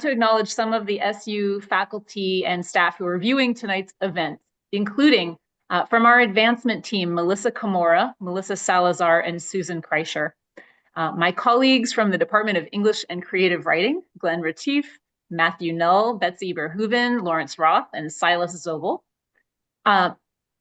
to acknowledge some of the SU faculty and staff who are viewing tonight's event, including from our advancement team, Melissa Camora, Melissa Salazar, and Susan Kreischer. My colleagues from the Department of English and Creative Writing, Glenn Retief, Matthew Null, Betsy Verhoeven, Lawrence Roth, and Silas Zobel.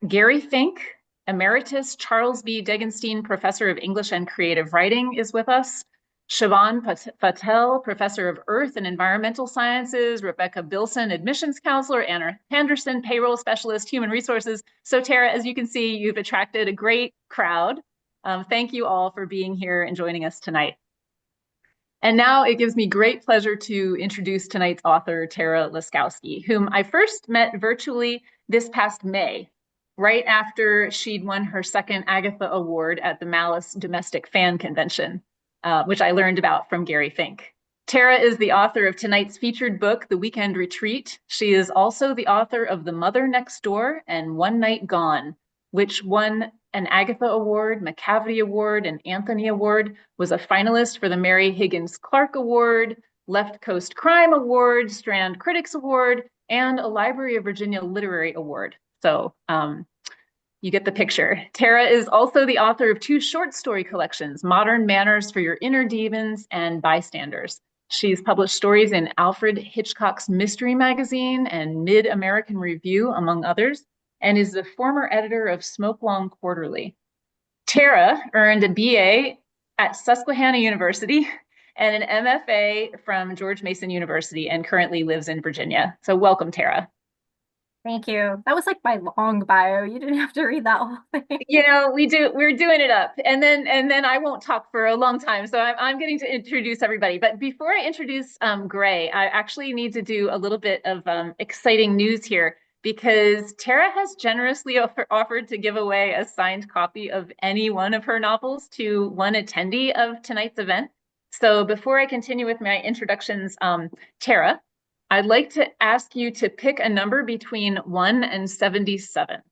Gary Fink, Emeritus Charles B. Degenstein Professor of English and Creative Writing is with us. Siobhan Patel, Professor of Earth and Environmental Sciences, Rebecca Bilson, Admissions Counselor, Anna Henderson, Payroll Specialist, Human Resources. So Tara, as you can see, you've attracted a great crowd. Thank you all for being here and joining us tonight. And now it gives me great pleasure to introduce tonight's author, Tara Laskowski, whom I first met virtually this past May, right after she'd won her second Agatha Award at the Malice Domestic Fan Convention, which I learned about from Gary Fink. Tara is the author of tonight's featured book, The Weekend Retreat. She is also the author of The Mother Next Door and One Night Gone, which won an Agatha Award, Macavity Award, and Anthony Award, was a finalist for the Mary Higgins Clark Award, Left Coast Crime Award, Strand Critics Award, and a Library of Virginia Literary Award. So you get the picture. Tara is also the author of 2 short story collections, Modern Manners for Your Inner Demons and Bystanders. She's published stories in Alfred Hitchcock's Mystery Magazine and Mid-American Review, among others, and is the former editor of Smoke Long Quarterly. Tara earned a BA at Susquehanna University and an MFA from George Mason University and currently lives in Virginia. So welcome, Tara. Thank you. That was like my long bio. You didn't have to read that whole thing. You know, we're doing it up. And then I won't talk for a long time. So I'm getting to introduce everybody. But before I introduce Grey, I actually need to do a little bit of exciting news here, because Tara has generously offered to give away a signed copy of any one of her novels to one attendee of tonight's event. So before I continue with my introductions, Tara, I'd like to ask you to pick a number between 1 and 77.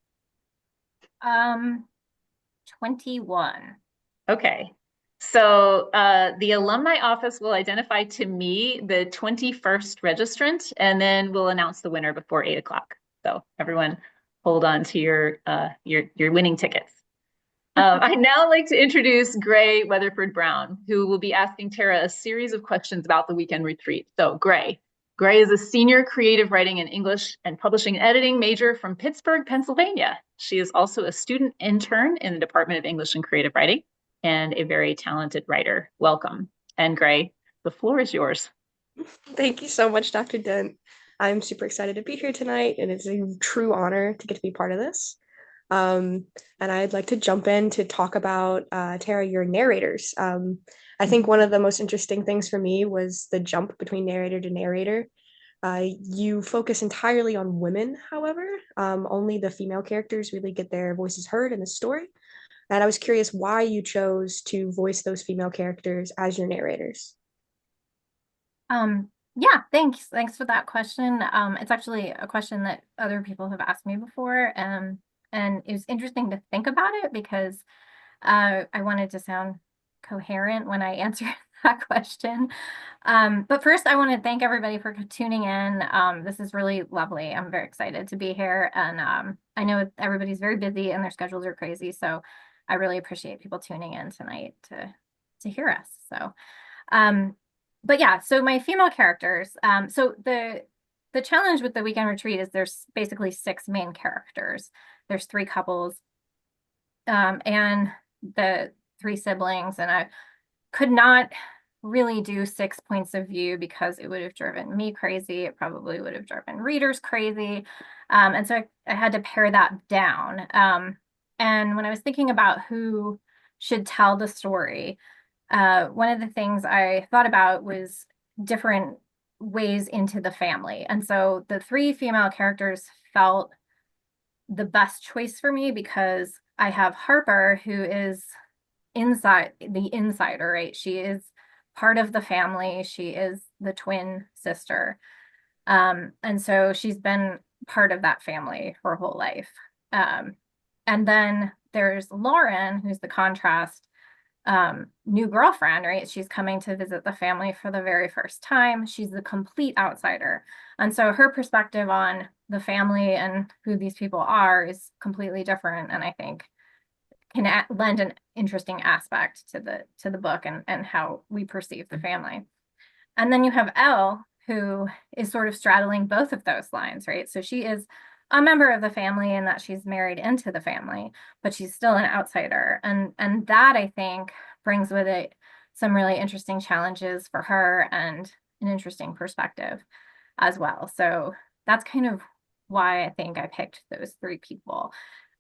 21. Okay. So the alumni office will identify to me the 21st registrant, and then we'll announce the winner before 8 o'clock. So everyone hold on to your winning tickets. I'd now like to introduce Grey Weatherford-Brown, who will be asking Tara a series of questions about the weekend retreat. So Grey is a senior creative writing and English and publishing and editing major from Pittsburgh, Pennsylvania. She is also a student intern in the Department of English and Creative Writing and a very talented writer. Welcome. And Grey, the floor is yours. Thank you so much, Dr. Dent. I'm super excited to be here tonight, and it's a true honor to get to be part of this. And I'd like to jump in to talk about, Tara, your narrators. I think one of the most interesting things for me was the jump between narrator to narrator. You focus entirely on women, however. Only the female characters really get their voices heard in the story. And I was curious why you chose to voice those female characters as your narrators. Yeah, thanks for that question. It's actually a question that other people have asked me before, and it was interesting to think about it because I wanted to sound coherent when I answered that question. But first, I want to thank everybody for tuning in. This is really lovely. I'm very excited to be here, and I know everybody's very busy and their schedules are crazy, so I really appreciate people tuning in tonight to hear us. So, but yeah, so my female characters. So the challenge with the weekend retreat is there's basically 6 main characters. There's 3 couples, and the 3 siblings, and I could not really do 6 points of view because it would have driven me crazy. It probably would have driven readers crazy. And so I had to pare that down. And when I was thinking about who should tell the story, one of the things I thought about was different ways into the family. And so the 3 female characters felt the best choice for me because I have Harper, who is the insider, right? She is part of the family. She is the twin sister. And so she's been part of that family her whole life. And then there's Lauren, who's the contrast, new girlfriend, right? She's coming to visit the family for the very first time. She's a complete outsider. And so her perspective on the family and who these people are is completely different. And I think can lend an interesting aspect to the book and how we perceive the family. And then you have Elle, who is sort of straddling both of those lines, right? So she is a member of the family in that she's married into the family, but she's still an outsider. And that, I think, brings with it some really interesting challenges for her and an interesting perspective as well. So that's kind of why I think I picked those three people.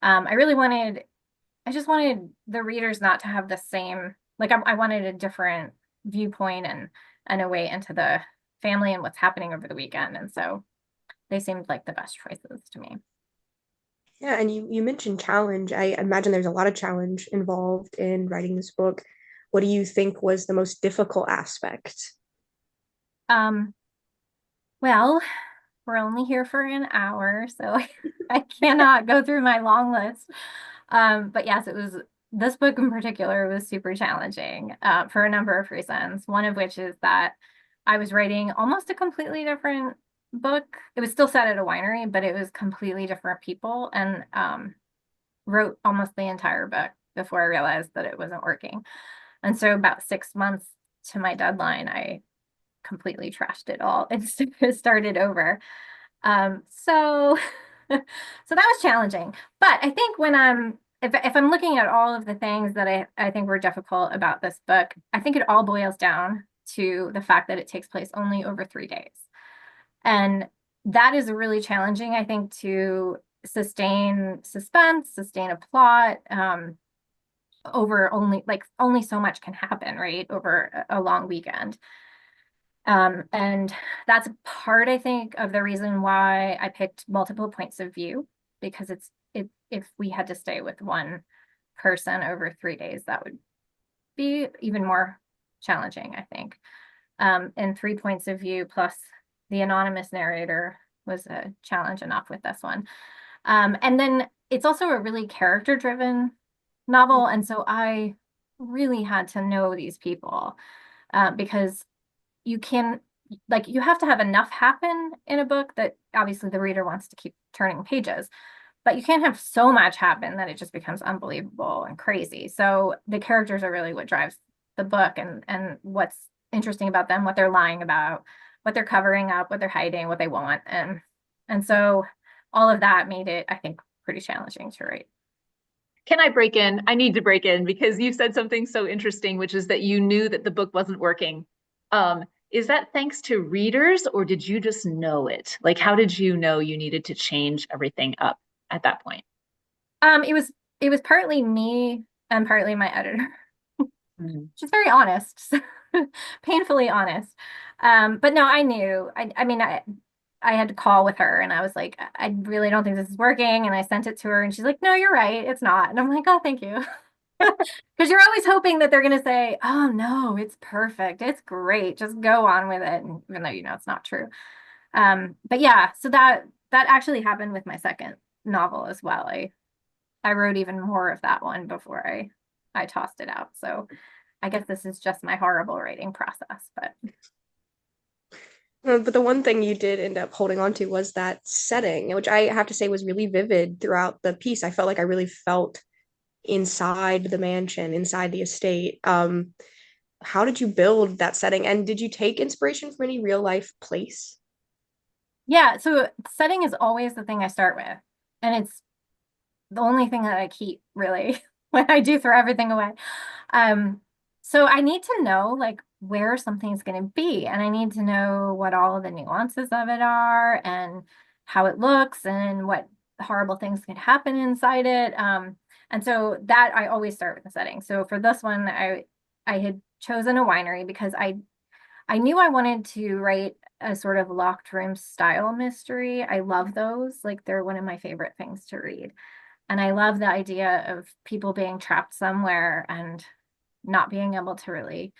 I just wanted the readers not to have the same, like I wanted a different viewpoint and a way into the family and what's happening over the weekend. And so they seemed like the best choices to me. Yeah, and you mentioned challenge. I imagine there's a lot of challenge involved in writing this book. What do you think was the most difficult aspect? Um, well, we're only here for an hour, so I cannot go through my long list. But yes, this book in particular was super challenging for a number of reasons. One of which is that I was writing almost a completely different book. It was still set at a winery, but it was completely different people, and wrote almost the entire book before I realized that it wasn't working. And so about 6 months to my deadline, I completely trashed it all and started over. So so that was challenging. But I think when if I'm looking at all of the things that I think were difficult about this book, I think it all boils down to the fact that it takes place only over 3 days. And that is really challenging, I think, to sustain suspense, sustain a plot, over only so much can happen, right, over a long weekend. And that's part, I think, of the reason why I picked multiple points of view, because if we had to stay with one person over 3 days, that would be even more challenging, I think. And 3 points of view plus the anonymous narrator was a challenge enough with this one. And then it's also a really character-driven novel, and so I really had to know these people, because you have to have enough happen in a book that obviously the reader wants to keep turning pages, but you can't have so much happen that it just becomes unbelievable and crazy. So the characters are really what drives the book, and what's interesting about them, what they're lying about, what they're covering up, what they're hiding, what they want. And so all of that made it, I think, pretty challenging to write. Can I break in? I need to break in because you said something so interesting, which is that you knew that the book wasn't working. Is that thanks to readers, or did you just know it? Like, how did you know you needed to change everything up at that point? It was partly me and partly my editor. She's very honest, painfully honest. But no, I knew. I mean, I had to call with her, and I was like, I really don't think this is working. And I sent it to her, and she's like, no, you're right, it's not. And I'm like, oh, thank you. Because you're always hoping that they're going to say, oh, no, it's perfect, it's great, just go on with it. And even though it's not true. But yeah, so that actually happened with my second novel as well. I wrote even more of that one before I tossed it out. So I guess this is just my horrible writing process, but But the one thing you did end up holding on to was that setting, which I have to say was really vivid throughout the piece. I felt like I really felt inside the mansion, inside the estate. How did you build that setting? And did you take inspiration from any real life place? yeah, so setting is always the thing I start with. And it's the only thing that I keep, really, when I do throw everything away. So I need to know like where something's going to be, and I need to know what all of the nuances of it are and how it looks and what horrible things can happen inside it. And so that I always start with the setting. So for this one, I had chosen a winery because I knew I wanted to write a sort of locked room style mystery. I love those. Like, they're one of my favorite things to read. And I love the idea of people being trapped somewhere and not being able to really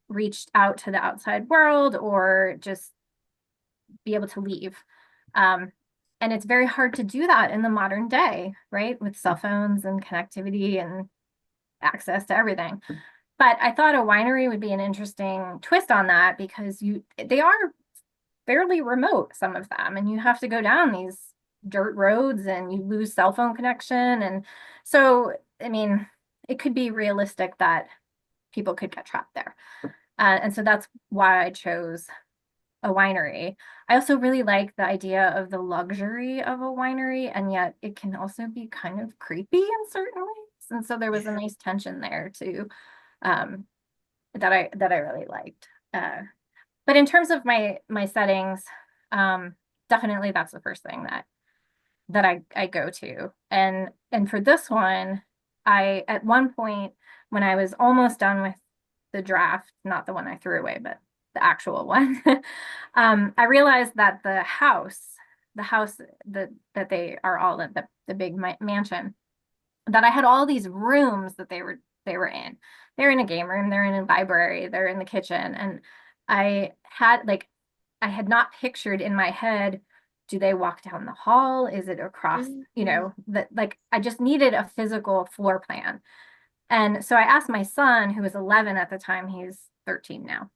reach out to the outside world or just be able to leave. And it's very hard to do that in the modern day, right? With cell phones and connectivity and access to everything. But I thought a winery would be an interesting twist on that because they are fairly remote, some of them, and you have to go down these dirt roads and you lose cell phone connection. And so, I mean, it could be realistic that people could get trapped there. And so that's why I chose a winery. I also really like the idea of the luxury of a winery, and yet it can also be kind of creepy in certain ways. And so there was a nice tension there too, that I really liked. But in terms of my settings, definitely that's the first thing that I go to. And for this one, I at one point when I was almost done with the draft, not the one I threw away, but the actual one, I realized that the house that they are all in, the big mansion, that I had all these rooms that they were in. They're in a game room, they're in a library, they're in the kitchen, and I had not pictured in my head, do they walk down the hall? Is it across, that like I just needed a physical floor plan. And so I asked my son, who was 11 at the time, he's 13 now,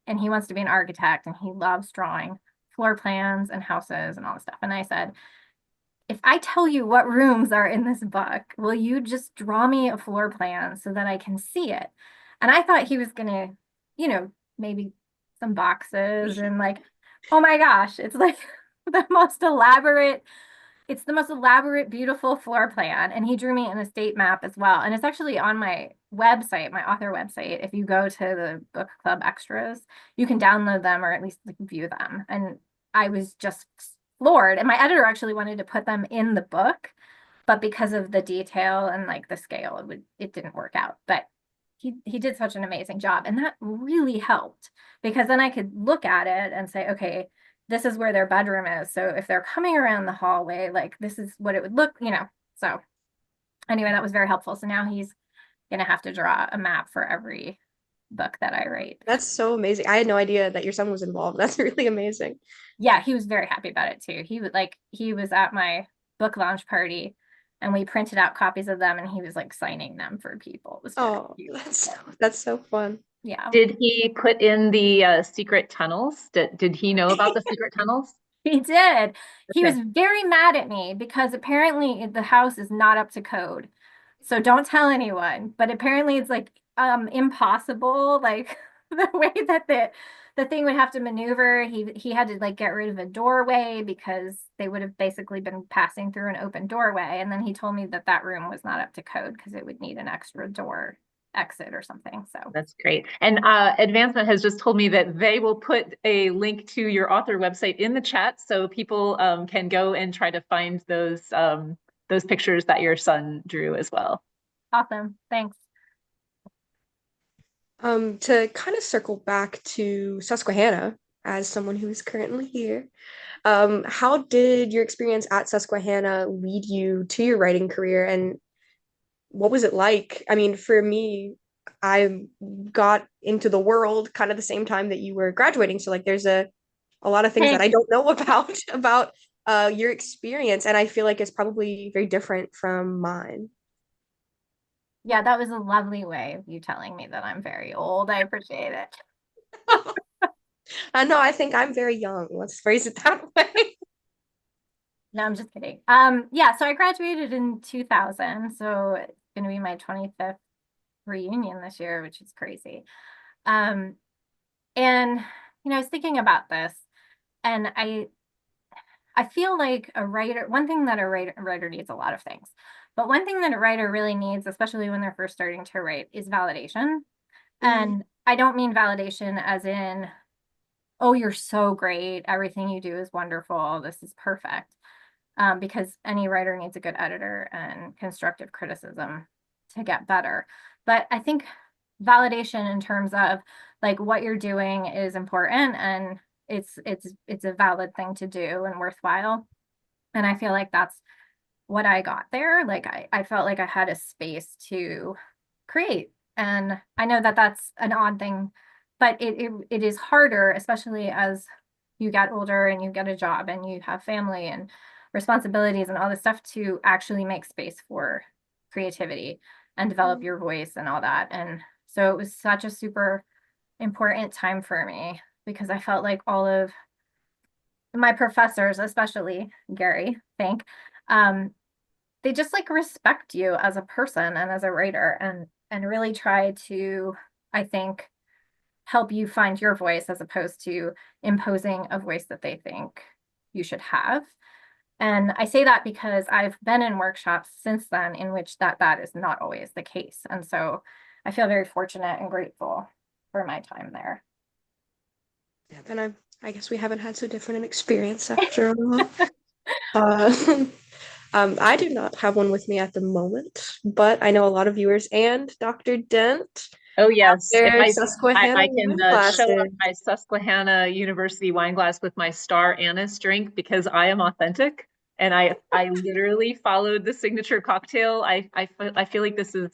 and he wants to be an architect and he loves drawing floor plans and houses and all this stuff. And I said, if I tell you what rooms are in this book, will you just draw me a floor plan so that I can see it? And I thought he was gonna, maybe some boxes and like, oh my gosh, it's like the most elaborate, it's the most elaborate, beautiful floor plan. And he drew me an estate map as well. And it's actually on my website, my author website. If you go to the book club extras, you can download them or at least view them. And I was just floored. And my editor actually wanted to put them in the book, but because of the detail and like the scale, it didn't work out. But he did such an amazing job. And that really helped because then I could look at it and say, okay, this is where their bedroom is. So if they're coming around the hallway, like this is what it would look, So anyway, that was very helpful. So now he's gonna have to draw a map for every book that I write. That's so amazing. I had no idea that your son was involved. That's really amazing. Yeah, he was very happy about it too. He was at my book launch party and we printed out copies of them and he was like signing them for people. It was very cute. That's so fun. Yeah. Did he put in the secret tunnels? Did he know about the secret tunnels? He did. He was Okay. very mad at me because apparently the house is not up to code. So don't tell anyone. But apparently it's like impossible. Like the way that the thing would have to maneuver. He had to like get rid of a doorway because they would have basically been passing through an open doorway. And then he told me that that room was not up to code because it would need an extra door exit or something. So That's great. And Advancement has just told me that they will put a link to your author website in the chat so people can go and try to find those pictures that your son drew as well. awesome. Thanks. To kind of circle back to Susquehanna as someone who is currently here, how did your experience at Susquehanna lead you to your writing career, and what was it like? I mean, for me, I got into the world kind of the same time that you were graduating, so like there's a lot of things that I don't know about your experience, and I feel like it's probably very different from mine. Yeah, that was a lovely way of you telling me that I'm very old. I appreciate it. I know, I think I'm very young. Let's phrase it that way. No, I'm just kidding. Yeah, so I graduated in 2000, so it's going to be my 25th reunion this year, which is crazy. And I was thinking about this, and I feel like a writer, one thing that a writer needs, a lot of things, but one thing that a writer really needs, especially when they're first starting to write, is validation. And I don't mean validation as in, oh, you're so great, everything you do is wonderful, this is perfect. Because any writer needs a good editor and constructive criticism to get better. But I think validation in terms of like what you're doing is important and it's a valid thing to do and worthwhile. And I feel like that's what I got there. Like I felt like I had a space to create. And I know that that's an odd thing, but it is harder, especially as you get older and you get a job and you have family and responsibilities and all this stuff, to actually make space for creativity and develop your voice and all that. And So it was such a super important time for me because I felt like all of my professors, especially Gary Fink, they just like respect you as a person and as a writer and really try to, I think, help you find your voice as opposed to imposing a voice that they think you should have. And I say that because I've been in workshops since then in which that is not always the case. And so I feel very fortunate and grateful for my time there. Yeah, then I guess we haven't had so different an experience after all. Uh, I do not have one with me at the moment, but I know a lot of viewers and Dr. Dent Oh have yes, and their I, Susquehanna I can wine show up glasses. my Susquehanna University wine glass with my star anise drink because I am authentic and I literally followed the signature cocktail. I feel like this is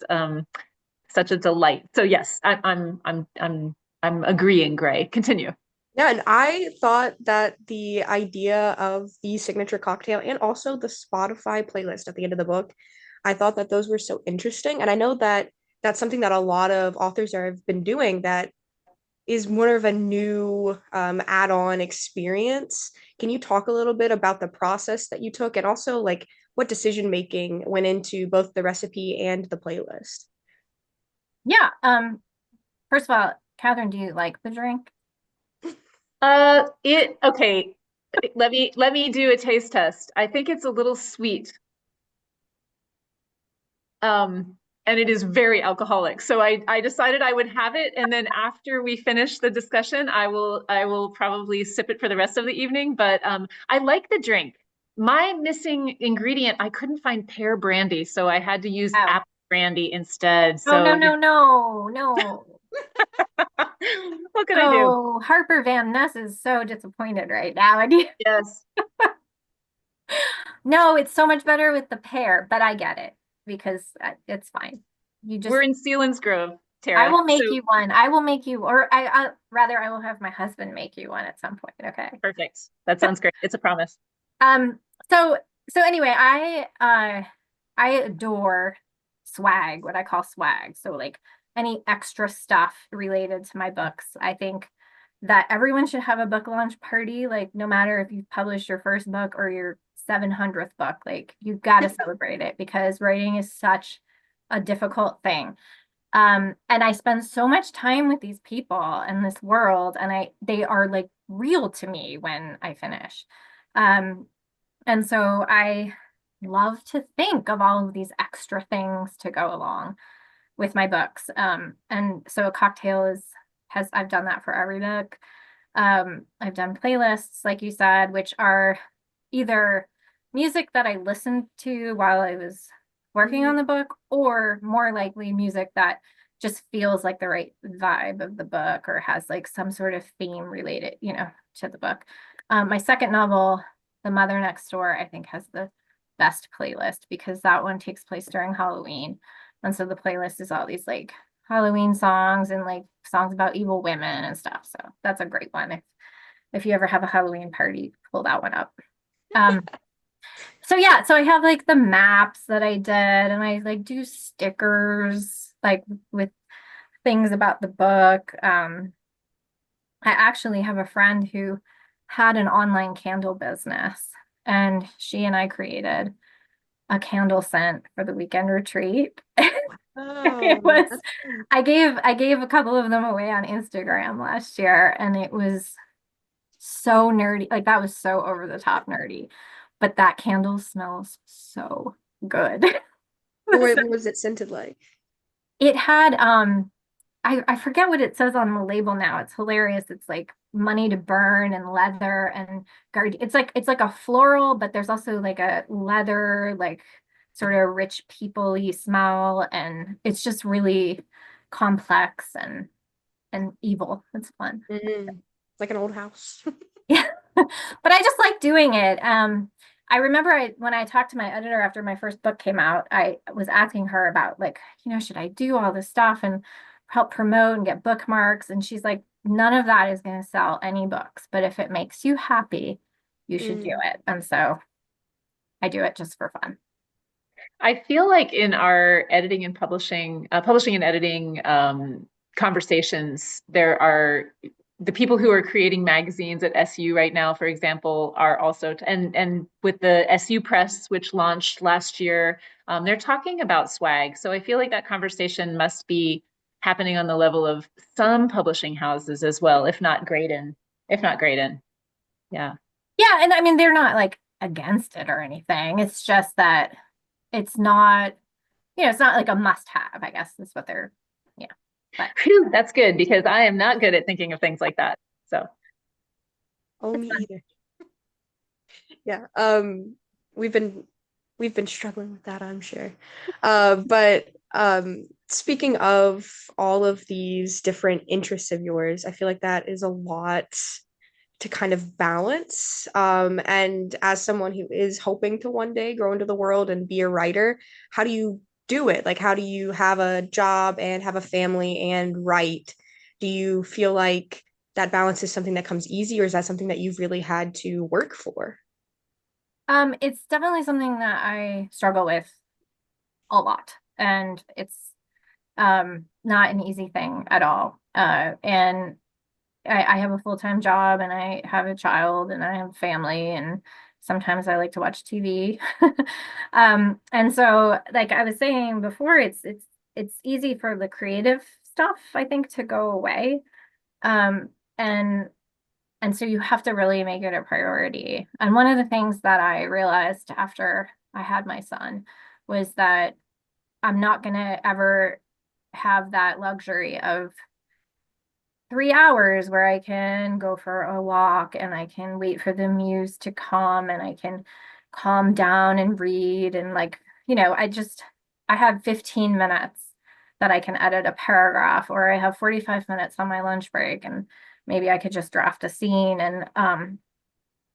such a delight. So yes, I'm agreeing, Gray. Continue. Yeah, and I thought that the idea of the signature cocktail and also the Spotify playlist at the end of the book, I thought that those were so interesting. And I know that that's something that a lot of authors have been doing that is more of a new add-on experience. Can you talk a little bit about the process that you took and also like what decision making went into both the recipe and the playlist? Yeah. First of all, Catherine, do you like the drink? Okay. Let me do a taste test. I think it's a little sweet. And it is very alcoholic. So I decided I would have it, and then after we finish the discussion, I will probably sip it for the rest of the evening. But I like the drink. My missing ingredient, I couldn't find pear brandy, so I had to use Oh. apple brandy instead. Oh, So no, no, no, no. what can I do? Oh, Harper Van Ness is so disappointed right now. Yes, No, it's so much better with the pear, but I get it because it's fine. You just, we're in Selinsgrove, I Tara. will make So you one. I will make you, or rather, I will have my husband make you one at some point. Okay. perfect. That sounds great. It's a promise. Um, so anyway, I adore swag, what I call swag. So like any extra stuff related to my books. I think that everyone should have a book launch party, like no matter if you've published your first book or your 700th book, like you've got to celebrate it because writing is such a difficult thing. And I spend so much time with these people and this world, and they are like real to me when I finish. Um, and so I love to think of all of these extra things to go along with my books. And so a cocktail I've done that for every book. I've done playlists, like you said, which are either music that I listened to while I was working on the book, or more likely music that just feels like the right vibe of the book or has like some sort of theme related, to the book. My second novel, The Mother Next Door, I think has the best playlist because that one takes place during Halloween. And so the playlist is all these like Halloween songs and like songs about evil women and stuff. So that's a great one. If you ever have a Halloween party, pull that one up. Um, so yeah, so I have like the maps that I did and I like do stickers like with things about the book. I actually have a friend who had an online candle business and she and I created a candle scent for the weekend retreat. It Oh, was that's fun. I gave a couple of them away on Instagram last year and it was so nerdy. Like that was so over the top nerdy. But that candle smells so good. What was it scented like? It had I forget what it says on the label now. It's hilarious. It's like money to burn and leather and guard. It's like a floral, but there's also like a leather, like sort of rich people-y smell, and it's just really complex and evil. It's fun. Like an old house. Yeah. But I just like doing it. I remember when I talked to my editor after my first book came out, I was asking her about like, should I do all this stuff and help promote and get bookmarks? And she's like, none of that is going to sell any books, but if it makes you happy, you should do Mm. it. And so I do it just for fun. I feel like in our editing and publishing and editing conversations, there are the people who are creating magazines at SU right now, for example, are also, and with the SU Press, which launched last year, they're talking about swag. So I feel like that conversation must be happening on the level of some publishing houses as well, if not Graydon. Yeah. Yeah, and I mean they're not like against it or anything. It's just that it's not, it's not like a must-have, I guess is what they're, yeah. But Phew, that's good because I am not good at thinking of things like that. So Oh, it's me fun. either. Yeah. We've been we've been struggling with that, I'm sure. But speaking of all of these different interests of yours, I feel like that is a lot to kind of balance. And as someone who is hoping to one day grow into the world and be a writer, how do you do it? Like, how do you have a job and have a family and write? Do you feel like that balance is something that comes easy, or is that something that you've really had to work for? It's definitely something that I struggle with a lot, and it's not an easy thing at all. And I have a full-time job and I have a child and I have family and sometimes I like to watch TV. And so like I was saying before, it's easy for the creative stuff, I think, to go away. Um, and and so you have to really make it a priority. And one of the things that I realized after I had my son was that I'm not gonna ever have that luxury of 3 hours where I can go for a walk and I can wait for the muse to come and I can calm down and read and like, I have 15 minutes that I can edit a paragraph, or I have 45 minutes on my lunch break and maybe I could just draft a scene, and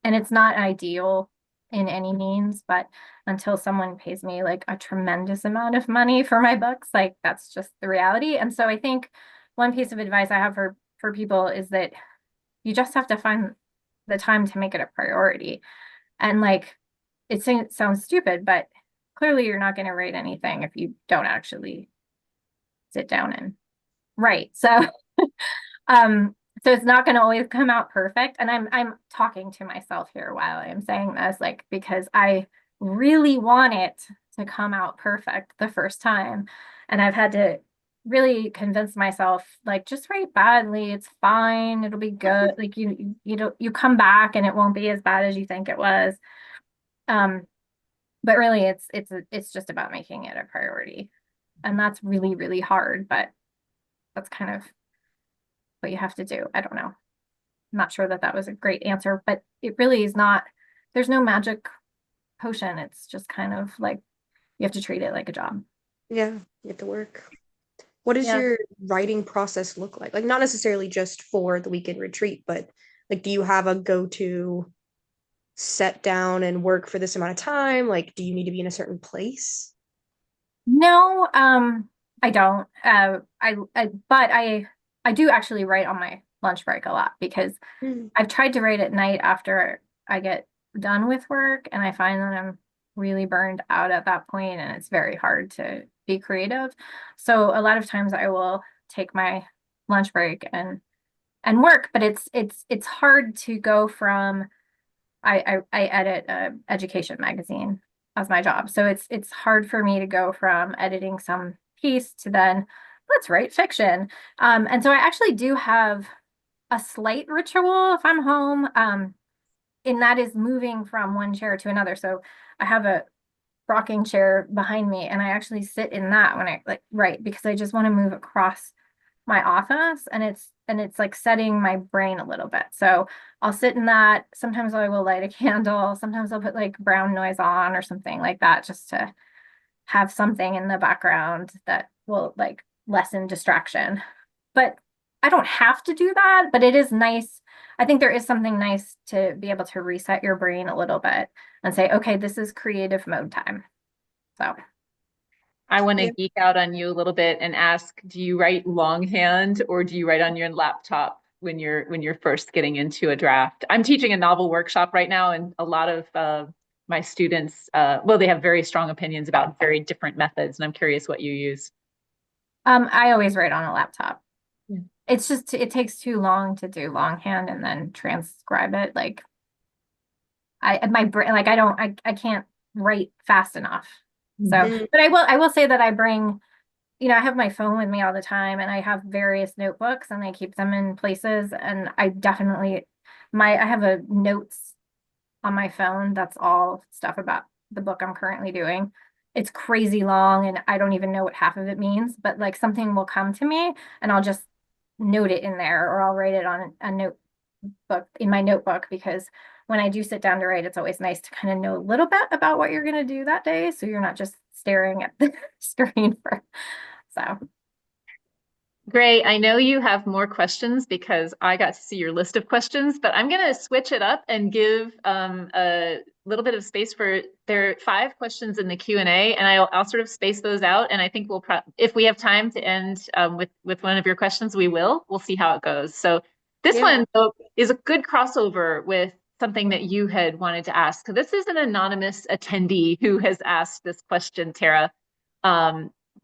it's not ideal in any means, but until someone pays me like a tremendous amount of money for my books, like that's just the reality. And so I think one piece of advice I have for people is that you just have to find the time to make it a priority. And like it sounds stupid, but clearly you're not going to write anything if you don't actually sit down and write. So um so it's not going to always come out perfect. And I'm talking to myself here while I'm saying this, like, because I really want it to come out perfect the first time. And I've had to really convince myself, like, just write badly. It's fine. It'll be good. Like you don't, you come back and it won't be as bad as you think it was. Um, but really it's just about making it a priority. And that's really, really hard, but that's kind of what you have to do. I don't know. I'm not sure that that was a great answer, but it really is not, there's no magic potion. It's just kind of like you have to treat it like a job. Yeah, you have to work. What does Yeah. your writing process look like? Like, not necessarily just for the weekend retreat, but like, do you have a go-to set down and work for this amount of time? Like, do you need to be in a certain place? No, I don't. But I do actually write on my lunch break a lot because Mm. I've tried to write at night after I get done with work, and I find that I'm really burned out at that point, and it's very hard to be creative. So a lot of times I will take my lunch break and work, but it's hard to go from I edit a education magazine as my job. So it's hard for me to go from editing some piece to then let's write fiction. And so I actually do have a slight ritual if I'm home. And that is moving from one chair to another. So I have a rocking chair behind me and I actually sit in that when I like write because I just want to move across my office, and it's like setting my brain a little bit. So I'll sit in that. Sometimes I will light a candle. Sometimes I'll put like brown noise on or something like that just to have something in the background that will like lessen distraction. But I don't have to do that, but it is nice. I think there is something nice to be able to reset your brain a little bit and say, okay, this is creative mode time. So I want to Yeah. geek out on you a little bit and ask, do you write longhand or do you write on your laptop when you're first getting into a draft? I'm teaching a novel workshop right now, and a lot of my students, well, they have very strong opinions about very different methods, and I'm curious what you use. I always write on a laptop. Yeah. It's just, it takes too long to do longhand and then transcribe it. Like my brain, like I can't write fast enough. So, Mhm. but I will say that I bring, I have my phone with me all the time, and I have various notebooks, and I keep them in places, and I definitely, I have a notes on my phone. That's all stuff about the book I'm currently doing. It's crazy long, and I don't even know what half of it means, but like something will come to me and I'll just note it in there, or I'll write it on a notebook in my notebook, because when I do sit down to write, it's always nice to kind of know a little bit about what you're going to do that day, so you're not just staring at the screen for so. Gray, I know you have more questions because I got to see your list of questions, but I'm going to switch it up and give a little bit of space for, there are 5 questions in the Q&A, and I'll sort of space those out. And I think we'll, if we have time to end with one of your questions, we will. We'll see how it goes. So this one though, is a good crossover with something that you had wanted to ask. So this is an anonymous attendee who has asked this question, Tara.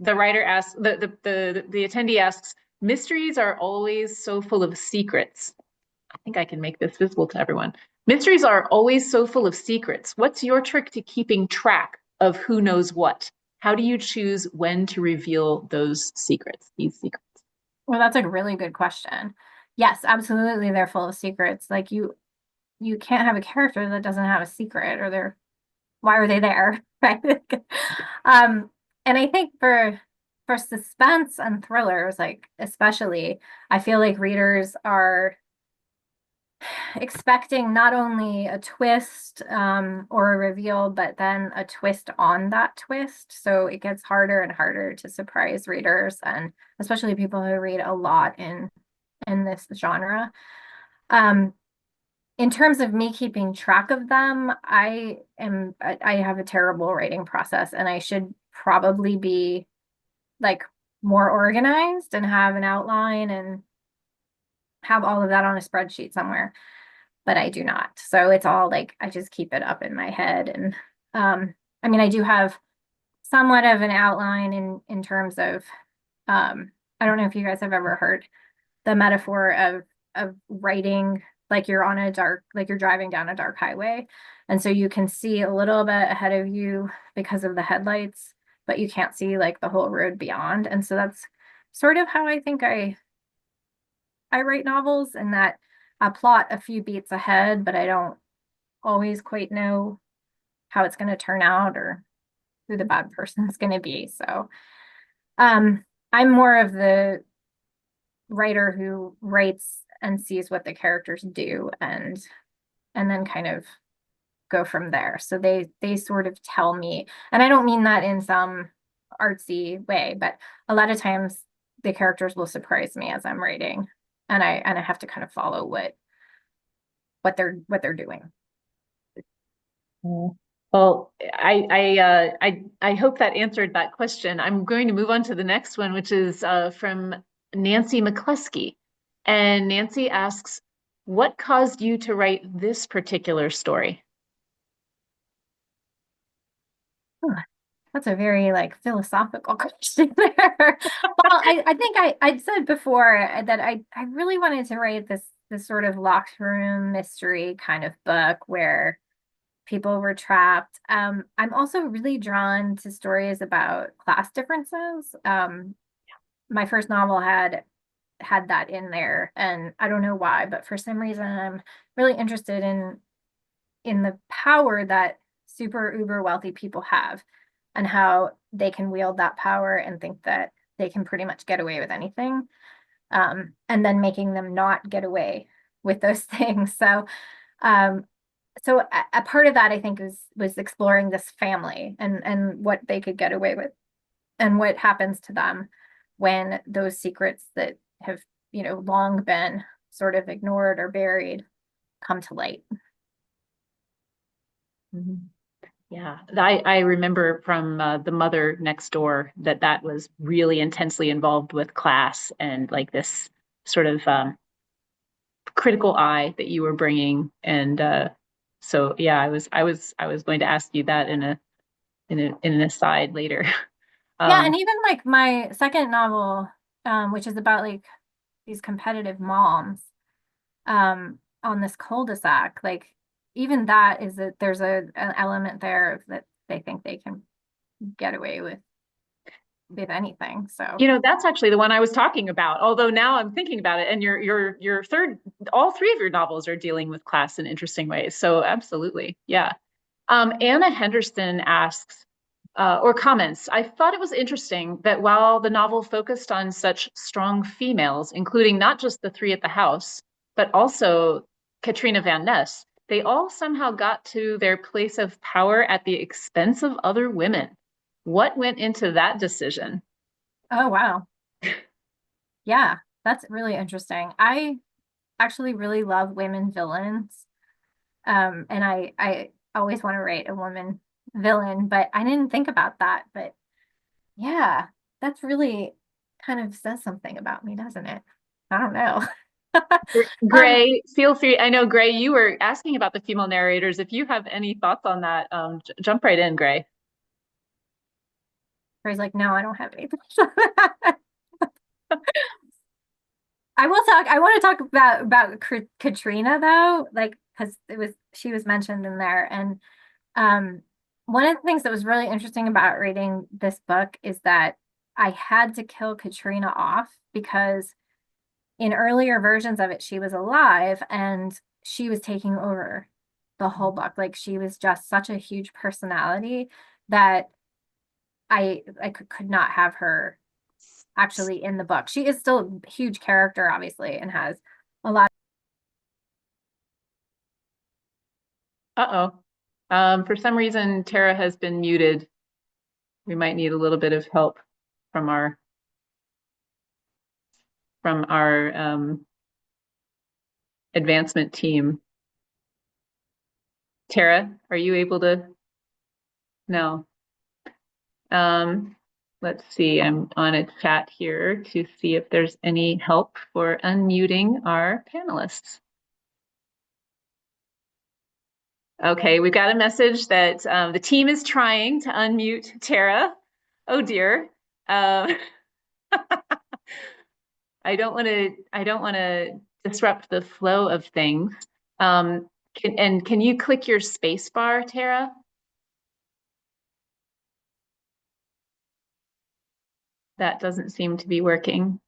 The writer asks, the attendee asks, mysteries are always so full of secrets. I think I can make this visible to everyone. Mysteries are always so full of secrets. What's your trick to keeping track of who knows what? How do you choose when to reveal those secrets, these secrets? Well, that's a really good question. Yes, absolutely, they're full of secrets. Like you can't have a character that doesn't have a secret, or why are they there? Right. And I think for suspense and thrillers, like especially, I feel like readers are expecting not only a twist or a reveal, but then a twist on that twist. So it gets harder and harder to surprise readers, and especially people who read a lot in this genre. In terms of me keeping track of them, I have a terrible writing process, and I should probably be like more organized and have an outline and have all of that on a spreadsheet somewhere, but I do not. So it's all like I just keep it up in my head. And I mean, I do have somewhat of an outline in terms of I don't know if you guys have ever heard the metaphor of writing like you're on a dark, like you're driving down a dark highway, and so you can see a little bit ahead of you because of the headlights, but you can't see like the whole road beyond. And so that's sort of how I think I write novels, and that I plot a few beats ahead, but I don't always quite know how it's going to turn out or who the bad person is going to be. So I'm more of the writer who writes and sees what the characters do, and then kind of go from there. So they sort of tell me, and I don't mean that in some artsy way, but a lot of times the characters will surprise me as I'm writing, and I have to kind of follow what they're doing. Well, I hope that answered that question. I'm going to move on to the next one, which is from Nancy McCluskey. And Nancy asks, what caused you to write this particular story? That's a very like philosophical question there. Well, I think I said before that I really wanted to write this sort of locked room mystery kind of book where people were trapped. I'm also really drawn to stories about class differences. My first novel had that in there, and I don't know why, but for some reason I'm really interested in the power that super uber wealthy people have, and how they can wield that power and think that they can pretty much get away with anything, and then making them not get away with those things. So so a part of that I think was exploring this family and what they could get away with, and what happens to them when those secrets that have long been sort of ignored or buried come to light. Mm-hmm. Yeah, I remember from The Mother Next Door that was really intensely involved with class and like this sort of critical eye that you were bringing. And So yeah, I was going to ask you that in an aside later. Yeah, and even like my second novel, which is about like these competitive moms, on this cul-de-sac, like even that is that there's an element there that they think they can get away with anything. So You know, that's actually the one I was talking about. Although now I'm thinking about it, and your third, all three of your novels are dealing with class in interesting ways. So absolutely, yeah. Anna Henderson asks or comments, I thought it was interesting that while the novel focused on such strong females, including not just the three at the house, but also Katrina Van Ness, they all somehow got to their place of power at the expense of other women. What went into that decision? oh wow. Yeah, that's really interesting. I actually really love women villains. And I always want to write a woman villain, but I didn't think about that. But yeah, that's really kind of says something about me, doesn't it? I don't know. Um, Gray, feel free. I know, Gray, you were asking about the female narrators. If you have any thoughts on that, jump right in, Gray. Ray's like, no, I don't have anything. I want to talk about Katrina though, like because she was mentioned in there, and um, one of the things that was really interesting about reading this book is that I had to kill Katrina off because in earlier versions of it, she was alive and she was taking over the whole book. Like she was just such a huge personality that I could not have her actually in the book. She is still a huge character, obviously, and has a lot. Uh-oh. For some reason, Tara has been muted. We might need a little bit of help from our advancement team. Tara, are you able to? No. Let's see. I'm on a chat here to see if there's any help for unmuting our panelists. Okay, we've got a message that the team is trying to unmute Tara. Oh dear. I don't want to disrupt the flow of things. Can you click your space bar, Tara? That doesn't seem to be working.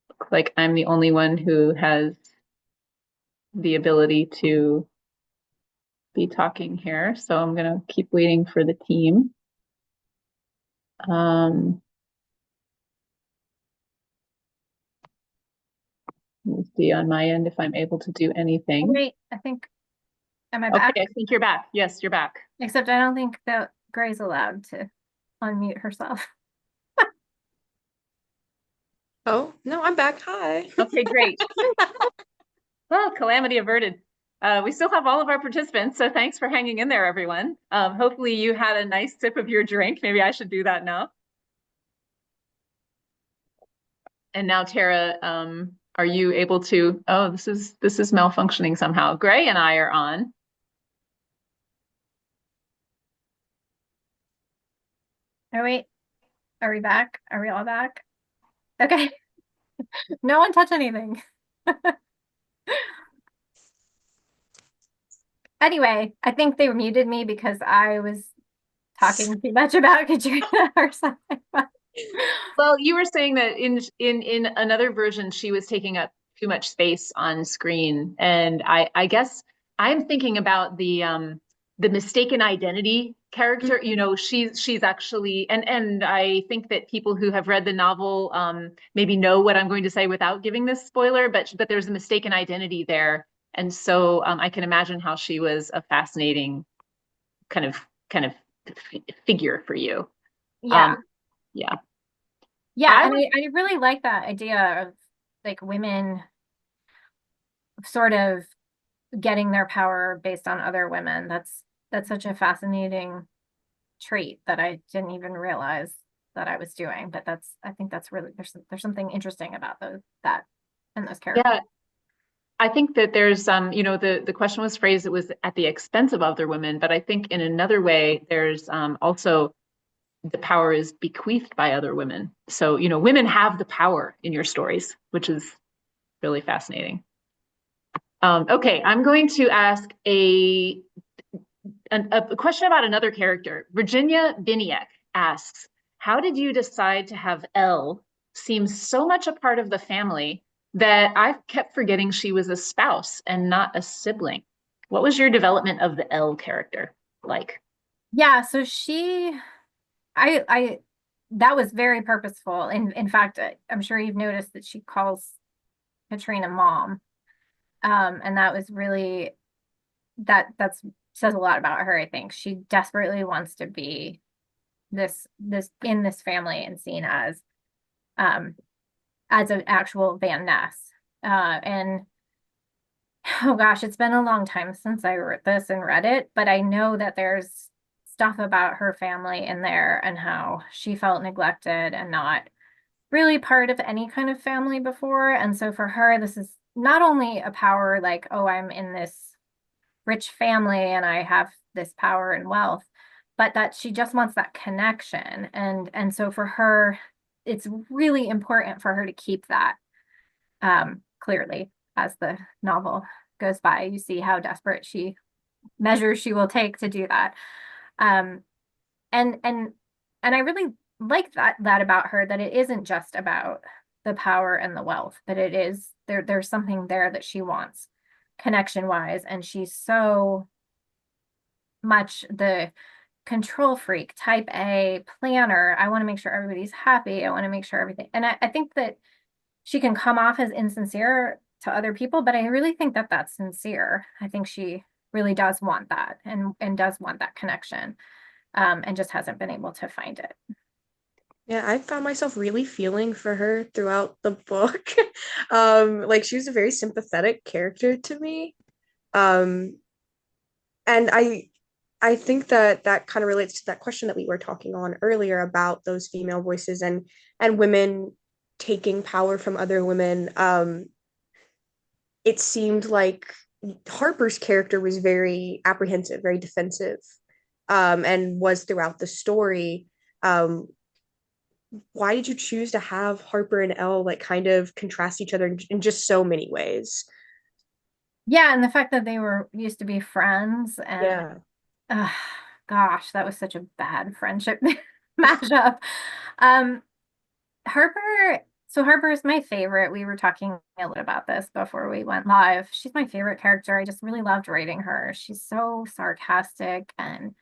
Looks like I'm the only one who has the ability to be talking here, so I'm gonna keep waiting for the team. Let me see on my end if I'm able to do anything. Wait, I think, am I back? Okay, I think you're back. Yes, you're back. Except I don't think that Gray's allowed to unmute herself. Oh, no, I'm back. Hi. Okay, great. Well, calamity averted. We still have all of our participants, so thanks for hanging in there, everyone. Hopefully you had a nice sip of your drink. Maybe I should do that now. And now, Tara, are you able to? Oh, this is malfunctioning somehow. Gray and I are on. Oh wait, are we back? Are we all back? Okay. No one touch anything. Anyway, I think they muted me because I was talking too much about Katrina or something. Well, you were saying that in another version she was taking up too much space on screen, and I guess I'm thinking about the mistaken identity character. You know, she's actually, and I think that people who have read the novel maybe know what I'm going to say without giving this spoiler, but there's a mistaken identity there, and so I can imagine how she was a fascinating kind of figure for you. Yeah. Yeah. Yeah, and I really like that idea of like women sort of getting their power based on other women. That's such a fascinating trait that I didn't even realize that I was doing. But I think that's really there's something interesting about that. in those characters. Yeah, I think that there's the question was phrased, it was at the expense of other women, but I think in another way, there's also the power is bequeathed by other women. So, women have the power in your stories, which is really fascinating. Okay, I'm going to ask a question about another character. Virginia Biniak asks, how did you decide to have Elle seem so much a part of the family that I kept forgetting she was a spouse and not a sibling? What was your development of the Elle character like? Yeah, so I that was very purposeful. In fact, I'm sure you've noticed that she calls Katrina mom. And that was really that's says a lot about her, I think. She desperately wants to be this in this family and seen um as an actual Van Ness. And oh gosh, it's been a long time since I wrote this and read it, but I know that there's stuff about her family in there and how she felt neglected and not really part of any kind of family before. And so for her, this is not only a power like, oh, I'm in this rich family and I have this power and wealth, but that she just wants that connection. And so for her, it's really important for her to keep that. Clearly, as the novel goes by, you see how desperate measures she will take to do that. Um, and I really like that about her, that it isn't just about the power and the wealth, but it is there's something there that she wants connection wise, and she's so much the control freak, type A planner. I want to make sure everybody's happy. I want to make sure everything. And I think that she can come off as insincere to other people, but I really think that that's sincere. I think she really does want that and does want that connection, and just hasn't been able to find it. Yeah, I found myself really feeling for her throughout the book. Like she was a very sympathetic character to me. Um, and I think that that kind of relates to that question that we were talking on earlier about those female voices and women taking power from other women. It seemed like Harper's character was very apprehensive, very defensive, and was throughout the story. Um, why did you choose to have Harper and Elle like kind of contrast each other in just so many ways? Yeah, and the fact that they were used to be friends, and Yeah. gosh, that was such a bad friendship mashup. Um, Harper, so Harper is my favorite. We were talking a little about this before we went live. She's my favorite character. I just really loved writing her. She's so sarcastic and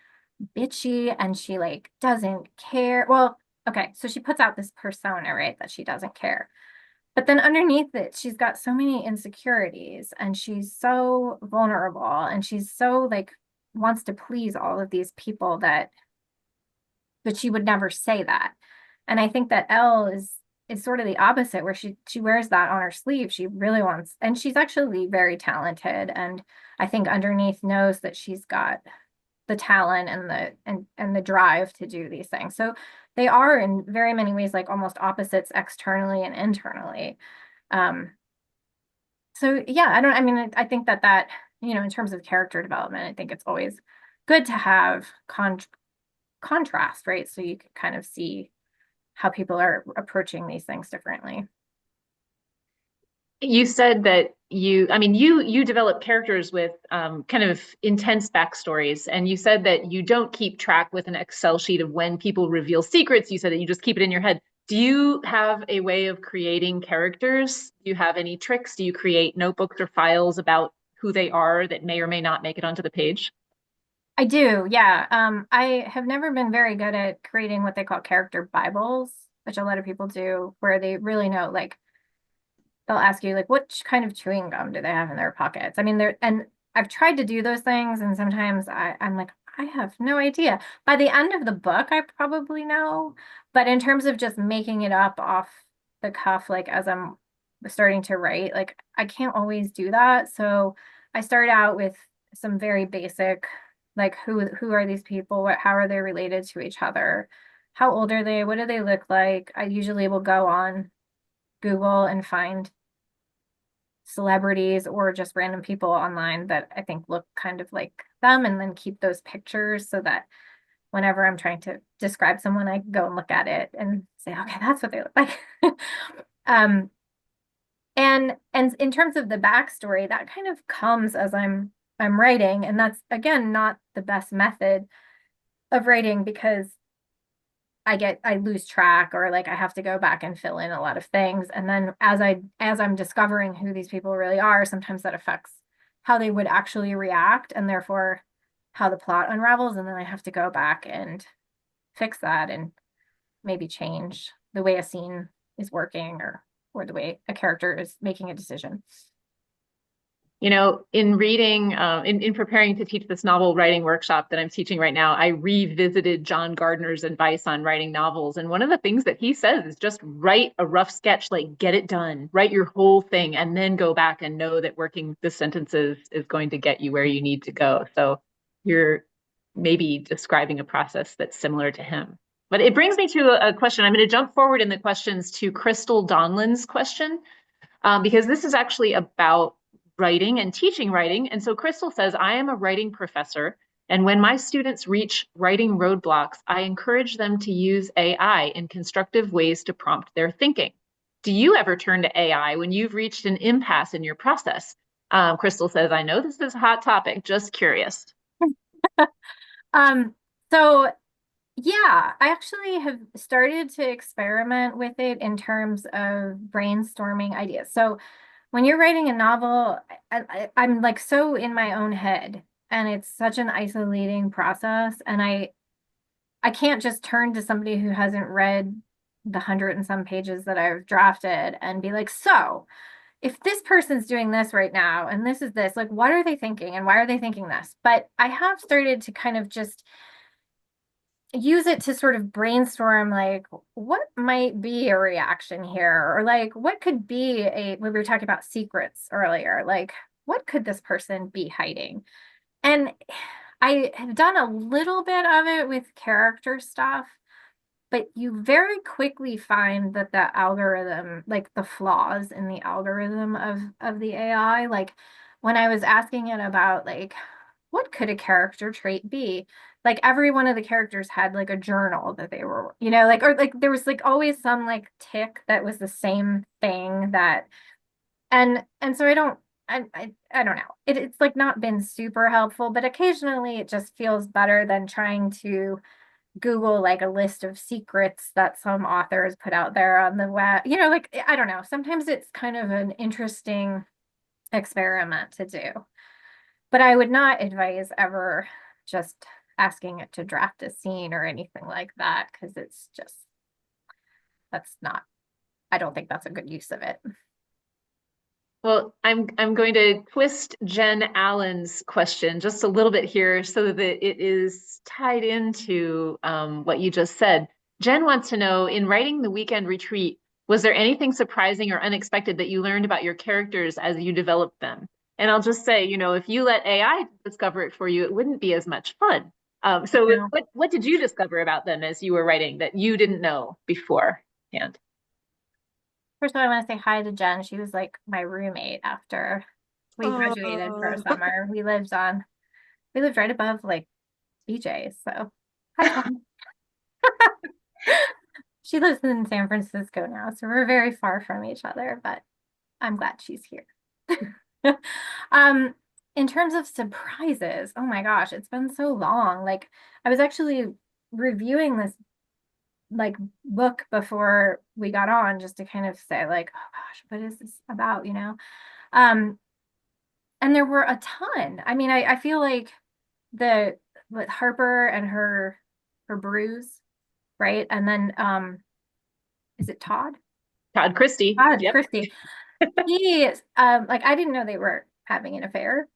bitchy, and she like doesn't care. Well, okay, so she puts out this persona, right, that she doesn't care. But then underneath it, she's got so many insecurities and she's so vulnerable and she's so like wants to please all of these people but she would never say that. And I think that Elle is sort of the opposite, where she wears that on her sleeve. She really wants, and she's actually very talented, and I think underneath knows that she's got the talent and the drive to do these things. So they are in very many ways like almost opposites externally and internally. Um, so yeah, I mean, I think that, in terms of character development, I think it's always good to have contrast, right? So you can kind of see how people are approaching these things differently. You said that you develop characters with kind of intense backstories, and you said that you don't keep track with an Excel sheet of when people reveal secrets. You said that you just keep it in your head. Do you have a way of creating characters? Do you have any tricks? Do you create notebooks or files about who they are that may or may not make it onto the page? I do, yeah. I have never been very good at creating what they call character Bibles, which a lot of people do, where they really know, like, they'll ask you, like, what kind of chewing gum do they have in their pockets? I mean, and I've tried to do those things, and sometimes I'm like, I have no idea. By the end of the book, I probably know, but in terms of just making it up off the cuff, like as I'm starting to write, like I can't always do that. So I start out with some very basic, like who are these people? How are they related to each other? How old are they? What do they look like? I usually will go on Google and find celebrities or just random people online that I think look kind of like them, and then keep those pictures so that whenever I'm trying to describe someone, I can go and look at it and say, okay, that's what they look like. um, and in terms of the backstory, that kind of comes as I'm writing, and that's again not the best method of writing because I lose track, or like I have to go back and fill in a lot of things. And then as I'm discovering who these people really are, sometimes that affects how they would actually react, and therefore how the plot unravels. And then I have to go back and fix that and maybe change the way a scene is working, or the way a character is making a decision. You know, in reading, in preparing to teach this novel writing workshop that I'm teaching right now, I revisited John Gardner's advice on writing novels. And one of the things that he says is just write a rough sketch, like get it done, write your whole thing, and then go back and know that working the sentences is going to get you where you need to go. So you're maybe describing a process that's similar to him. But it brings me to a question. I'm going to jump forward in the questions to Crystal Donlan's question, because this is actually about writing and teaching writing. And so Crystal says, I am a writing professor, and when my students reach writing roadblocks, I encourage them to use AI in constructive ways to prompt their thinking. Do you ever turn to AI when you've reached an impasse in your process? Crystal says, I know this is a hot topic, just curious. So yeah, I actually have started to experiment with it in terms of brainstorming ideas. So when you're writing a novel, I'm like so in my own head, and it's such an isolating process. And I can't just turn to somebody who hasn't read the 100 and some pages that I've drafted and be like, so if this person's doing this right now, and this is this, like, what are they thinking and why are they thinking this? But I have started to kind of just use it to sort of brainstorm, like, what might be a reaction here, or like what could be when we were talking about secrets earlier, like what could this person be hiding? And I have done a little bit of it with character stuff, but you very quickly find that the algorithm, like the flaws in the algorithm of the AI, like when I was asking it about like what could a character trait be, like every one of the characters had like a journal that they were, like, or like there was like always some like tick that was the same thing, that and so I don't know, it's like not been super helpful, but occasionally it just feels better than trying to Google like a list of secrets that some authors put out there on the web. Like, I don't know, sometimes it's kind of an interesting experiment to do. But I would not advise ever just asking it to draft a scene or anything like that, because it's just, I don't think that's a good use of it. Well, I'm going to twist Jen Allen's question just a little bit here so that it is tied into what you just said. Jen wants to know, in writing the weekend retreat, was there anything surprising or unexpected that you learned about your characters as you developed them? And I'll just say, if you let AI discover it for you, it wouldn't be as much fun. So what did you discover about them as you were writing that you didn't know beforehand? First of all, I want to say hi to Jen. She was like my roommate after we graduated for a summer. We lived right above like BJ's. So hi, Jen. She lives in San Francisco now, so we're very far from each other, but I'm glad she's here. In terms of surprises, oh my gosh, it's been so long. Like, I was actually reviewing this like book before we got on, just to kind of say like, oh gosh, what is this about, and there were a ton. I mean, I feel like with Harper and her bruise, right? And then is it Todd? Todd Christie. Todd Yep. Christie. He like, I didn't know they were having an affair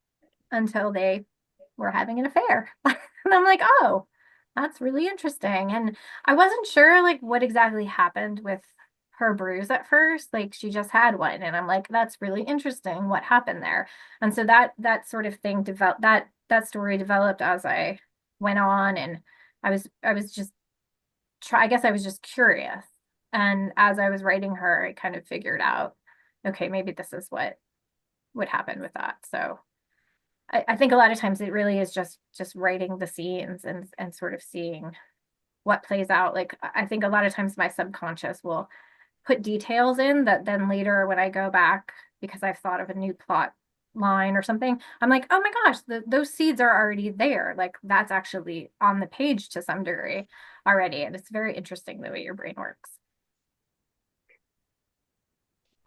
until they were having an affair. And I'm like, oh, that's really interesting. And I wasn't sure like what exactly happened with her bruise at first. Like, she just had one, and I'm like, that's really interesting what happened there. And so that sort of thing developed, that story developed as I went on, and I was just I guess I was just curious. And as I was writing her, I kind of figured out, okay, maybe this is what would happen with that. So I think a lot of times it really is just writing the scenes and sort of seeing what plays out. Like I think a lot of times my subconscious will put details in that then later when I go back, because I've thought of a new plot line or something, I'm like, oh my gosh, those seeds are already there. Like that's actually on the page to some degree already. And it's very interesting the way your brain works.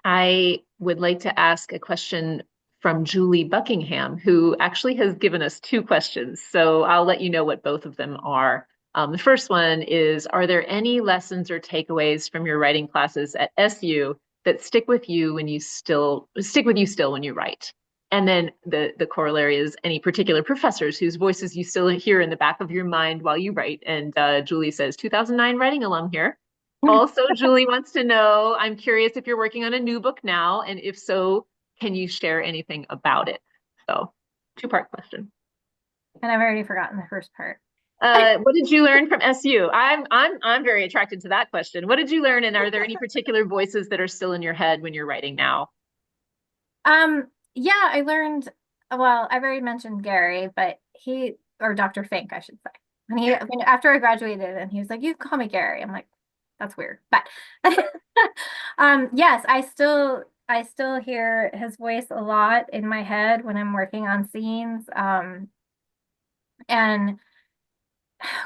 I would like to ask a question from Julie Buckingham, who actually has given us two questions. So I'll let you know what both of them are. The first one is, are there any lessons or takeaways from your writing classes at SU that stick with you when you still when you write? And then the corollary is any particular professors whose voices you still hear in the back of your mind while you write. And Julie says, 2009 writing alum here. Also, Julie wants to know, I'm curious if you're working on a new book now, and if so, can you share anything about it? So, two-part question. And I've already forgotten the first part. What did you learn from SU? I'm very attracted to that question. What did you learn, and are there any particular voices that are still in your head when you're writing now? Yeah, I learned, well, I've already mentioned Gary, but or Dr. Fink, I should say. After I graduated and he was like, you can call me Gary. I'm like, that's weird. But yes, I still hear his voice a lot in my head when I'm working on scenes. And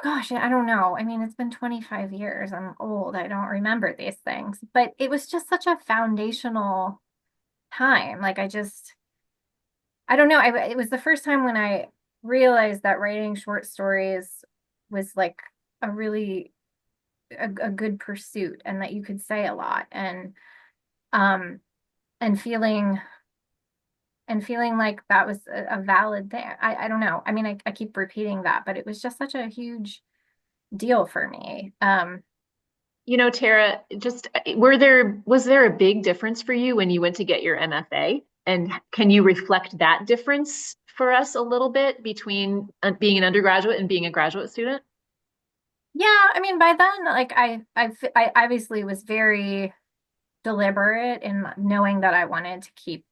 gosh, I don't know. I mean, it's been 25 years. I'm old. I don't remember these things, but it was just such a foundational time. Like I don't know. It was the first time when I realized that writing short stories was like a really a good pursuit, and that you could say a lot, and feeling like that was a valid thing. I don't know. I mean, I keep repeating that, but it was just such a huge deal for me. You know, Tara, just was there a big difference for you when you went to get your MFA? And can you reflect that difference for us a little bit between being an undergraduate and being a graduate student? Yeah, I mean, by then, like I obviously was very deliberate in knowing that I wanted to keep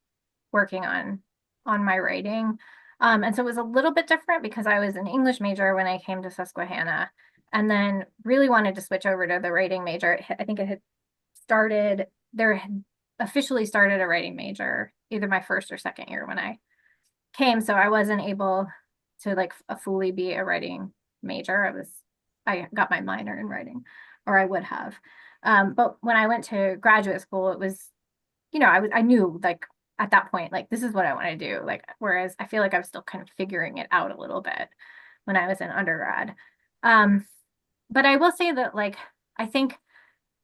working on my writing. And so it was a little bit different because I was an English major when I came to Susquehanna, and then really wanted to switch over to the writing major. I think it had officially started a writing major either my first or second year when I came. So I wasn't able to like fully be a writing major. I got my minor in writing, or I would have. But when I went to graduate school, it was, I knew like at that point, like this is what I want to do. Like, whereas I feel like I was still kind of figuring it out a little bit when I was in undergrad. But I will say that like, I think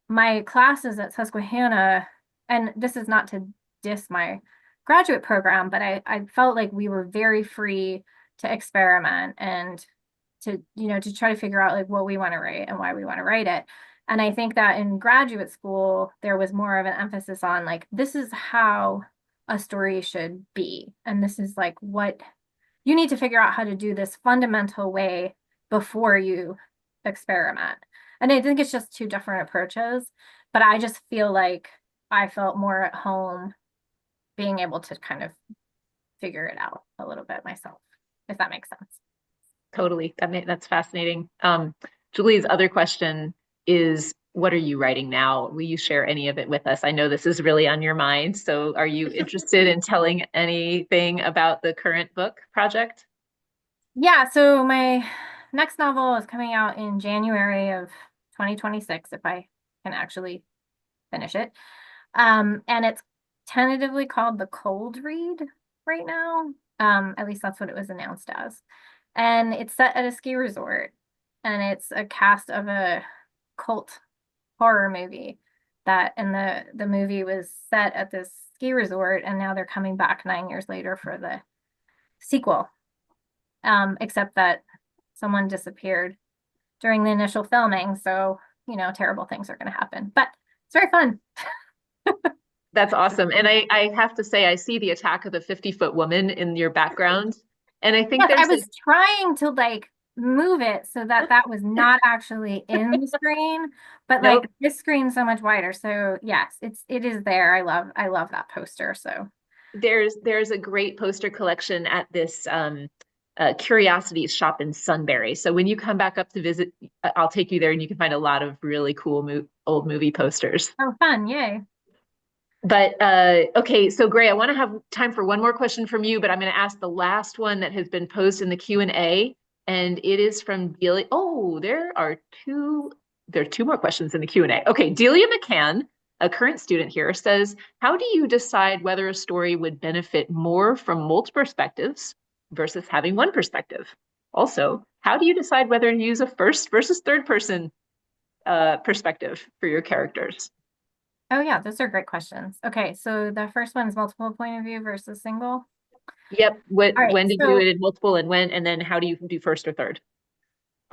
my classes at Susquehanna, and this is not to diss my graduate program, but I felt like we were very free to experiment and to try to figure out like what we want to write and why we want to write it. And I think that in graduate school, there was more of an emphasis on like, this is how a story should be. And this is like what you need to figure out how to do this fundamental way before you experiment. And I think it's just two different approaches, but I just feel like I felt more at home being able to kind of figure it out a little bit myself, if that makes sense. Totally. That's fascinating. Julie's other question is, what are you writing now? Will you share any of it with us? I know this is really on your mind. So are you interested in telling anything about the current book project? Yeah, so my next novel is coming out in January of 2026, if I can actually finish it. And it's tentatively called The Cold Read right now. At least that's what it was announced as. And it's set at a ski resort, and it's a cast of a cult horror movie and the movie was set at this ski resort, and now they're coming back 9 years later for the sequel. Except that someone disappeared during the initial filming, so terrible things are going to happen, but it's very fun. That's awesome. And I have to say, I see the attack of the 50-foot woman in your background. And I think Yes, I was trying to like move it so that was not actually in the screen, but Nope. like this screen's so much wider. So yes, it is there. I love that poster. So there's a great poster collection at this curiosities shop in Sunbury. So when you come back up to visit, I'll take you there, and you can find a lot of really cool old movie posters. Oh, fun. Yay. But okay, so Gray, I want to have time for one more question from you, but I'm going to ask the last one that has been posed in the Q&A, and it is from Delia. Oh, there are two more questions in the Q&A. Okay, Delia McCann, a current student here, says, how do you decide whether a story would benefit more from multiple perspectives versus having one perspective? Also, how do you decide whether to use a first versus third person perspective for your characters? Oh yeah, those are great questions. Okay, so the first one is multiple point of view versus single. Yep. All right, When to do it in multiple, and when, and then how do you do first or third?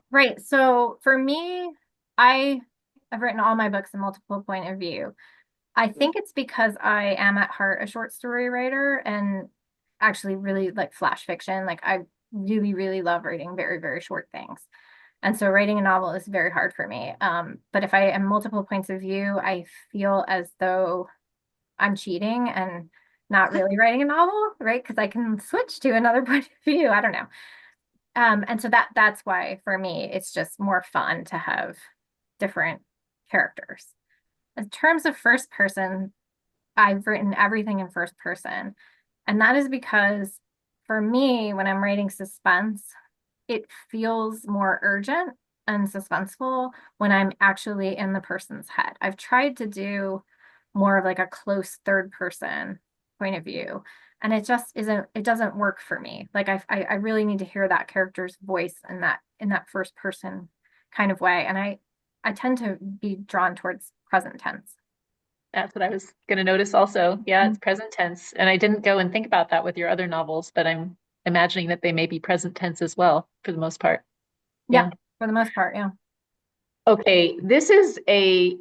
Right. So for me, I've written all my books in multiple point of view. I think it's because I am at heart a short story writer and actually really like flash fiction. Like I really, really love writing very, very short things. And so writing a novel is very hard for me. But if I am multiple points of view, I feel as though I'm cheating and not really writing a novel, right? Because I can switch to another point of view. I don't know. And so that's why for me, it's just more fun to have different characters. In terms of first person, I've written everything in first person. And that is because for me, when I'm writing suspense, it feels more urgent and suspenseful when I'm actually in the person's head. I've tried to do more of like a close third person point of view, and it just isn't, it doesn't work for me. Like I really need to hear that character's voice in that first person kind of way. And I tend to be drawn towards present tense. That's what I was going to notice also. Yeah, it's present tense. And I didn't go and think about that with your other novels, but I'm imagining that they may be present tense as well for the most part. Yeah, for the most part, yeah. Okay, this is a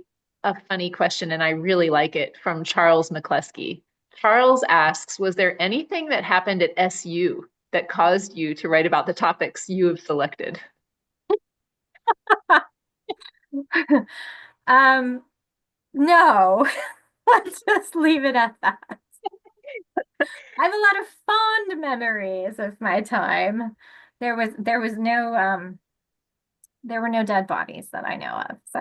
funny question, and I really like it, from Charles McCleskey. Charles asks, was there anything that happened at SU that caused you to write about the topics you have selected? No, let's just leave it at that. I have a lot of fond memories of my time. There were no dead bodies that I know of. So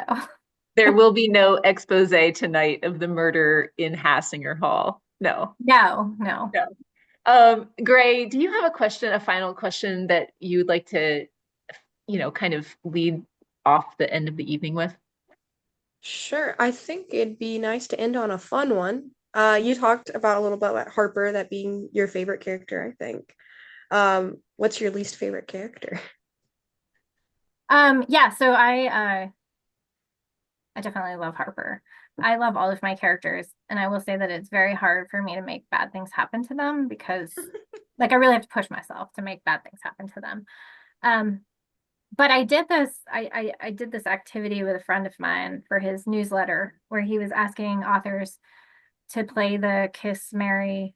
There will be no expose tonight of the murder in Hassinger Hall. No. no. No. Gray, do you have a question, a final question that you'd like to, kind of lead off the end of the evening with? Sure. I think it'd be nice to end on a fun one. You talked about a little bit about Harper, that being your favorite character, I think. What's your least favorite character? Yeah, so I definitely love Harper. I love all of my characters, and I will say that it's very hard for me to make bad things happen to them because like I really have to push myself to make bad things happen to them. But I did this, I did this activity with a friend of mine for his newsletter where he was asking authors to play the Kiss, Marry,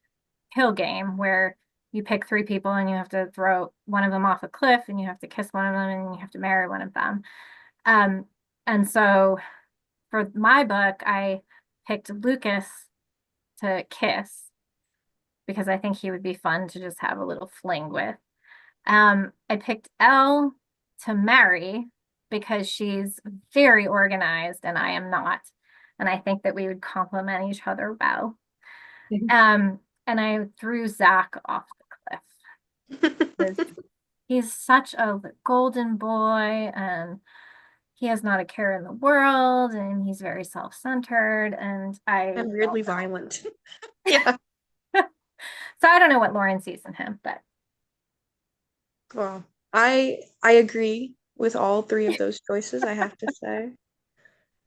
Kill game where you pick three people and you have to throw one of them off a cliff and you have to kiss one of them and you have to marry one of them. And so for my book, I picked Lucas to kiss because I think he would be fun to just have a little fling with. I picked Elle to marry because she's very organized and I am not. And I think that we would complement each other well. And I threw Zach off the cliff. He's such a golden boy and he has not a care in the world and he's very self-centered and I'm weirdly violent. Yeah. So I don't know what Lauren sees in him, but well, I agree with all three of those choices, I have to say.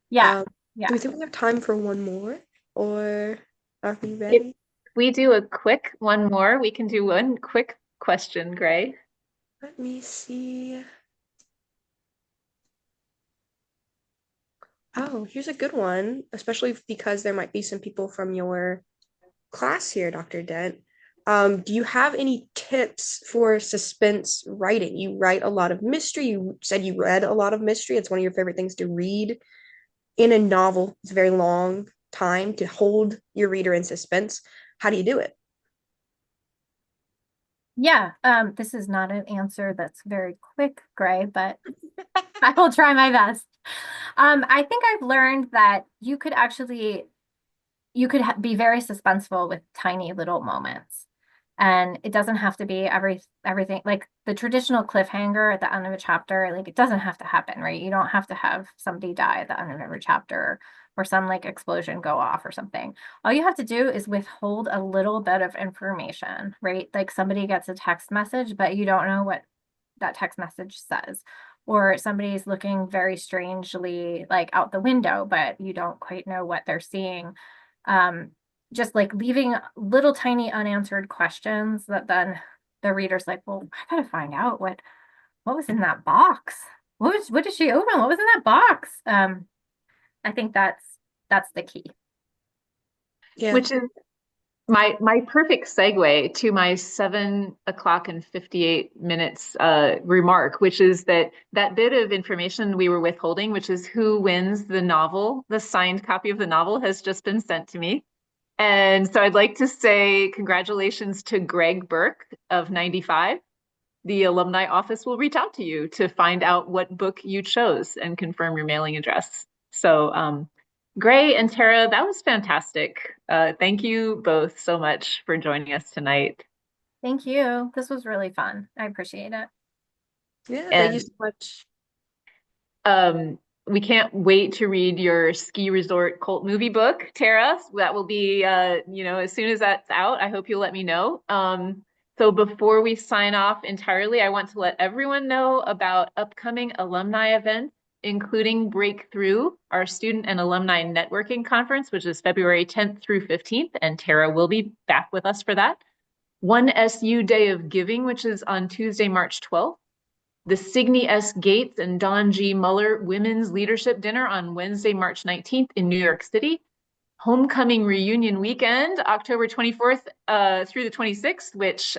Yeah. Do we think we have time for one more, or are we ready? If we do a quick one more, we can do one quick question, Gray. Let me see. Oh, here's a good one, especially because there might be some people from your class here, Dr. Dent. Do you have any tips for suspense writing? You write a lot of mystery. You said you read a lot of mystery. It's one of your favorite things to read. In a novel, it's a very long time to hold your reader in suspense. How do you do it? Yeah, this is not an answer that's very quick, Gray, but I will try my best. I think I've learned that you could be very suspenseful with tiny little moments. And it doesn't have to be everything like the traditional cliffhanger at the end of a chapter, like it doesn't have to happen, right? You don't have to have somebody die at the end of every chapter or some like explosion go off or something. All you have to do is withhold a little bit of information, right? Like somebody gets a text message, but you don't know what that text message says. Or somebody's looking very strangely like out the window, but you don't quite know what they're seeing. Um, just like leaving little tiny unanswered questions that then the reader's like, well, I gotta find out what was in that box. What did she open? What was in that box? I think that's the key. Yeah. Which is my perfect segue to my 7 o'clock and 58 minutes remark, which is that bit of information we were withholding, which is who wins the novel. The signed copy of the novel has just been sent to me. And so I'd like to say congratulations to Greg Burke of 95. The alumni office will reach out to you to find out what book you chose and confirm your mailing address. So Gray and Tara, that was fantastic. Thank you both so much for joining us tonight. Thank you. This was really fun. I appreciate it. Yeah, thank you And so much. we can't wait to read your ski resort cult movie book, Tara. That will be, as soon as that's out, I hope you'll let me know. So before we sign off entirely, I want to let everyone know about upcoming alumni events, including Breakthrough, our student and alumni networking conference, which is February 10th through 15th, and Tara will be back with us for that. One SU Day of Giving, which is on Tuesday, March 12th. The Signe S. Gates and Don G. Muller Women's Leadership Dinner on Wednesday, March 19th in New York City. Homecoming Reunion Weekend, October 24th through the 26th, which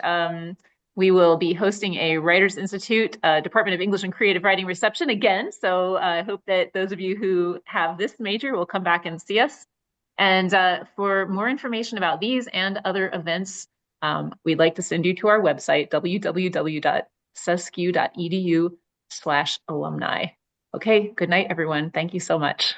we will be hosting a Writers Institute Department of English and Creative Writing reception again. So I hope that those of you who have this major will come back and see us. And for more information about these and other events, we'd like to send you to our website, www.susq.edu/alumni. Okay, good night, everyone. Thank you so much.